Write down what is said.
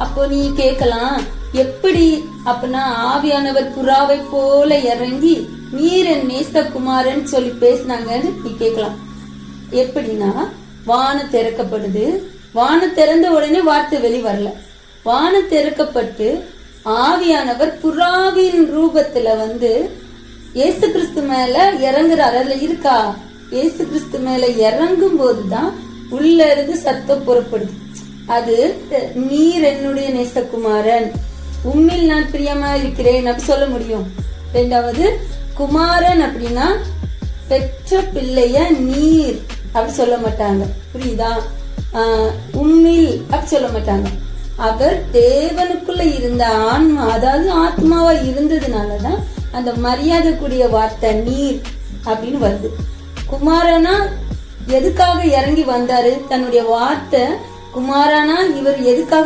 அப்போ நீ கேட்கலாம், எப்படி அப்பனா ஆவியானவர் புறாவை போல இறங்கி நீர் என் நேசகுமாரன் சொல்லி பேசினாங்கன்னு நீ கேட்கலாம். எப்படின்னா, வானம் திறக்கப்படுது, வானம் திறந்த உடனே வார்த்தை வெளி வரல. வானம் திறக்கப்பட்டு ஆவியானவர் புறாவின் ரூபத்துல இயேசு கிறிஸ்து மேல இறங்குறாரு. அதுல இருக்கா, இயேசு கிறிஸ்து மேல இறங்கும் போதுதான் உள்ள இருந்து சத்தம் புறப்படுது. அது நீர் என்னுடைய நேசகுமாரன், உம்மில் நான் பிரியமா இருக்கிறேன் அப்படி சொல்ல முடியும். ரெண்டாவது, குமாரன் அப்படின்னா பெற்ற பிள்ளைய நீர் அப்படி சொல்ல மாட்டாங்க, புரியுதா? உம்மில் அப்படி சொல்ல மாட்டாங்க. அவர் தேவனுக்குள்ள இருந்த ஆன்மா, அதாவது ஆத்மாவா இருந்ததுனாலதான் அந்த மரியாதை கூடிய வார்த்தை நீர் அப்படின்னு வருது. குமாரனா எதுக்காக இறங்கி வந்தாரு? தன்னுடைய வார்த்தை குமாரனா இவர் எதுக்காக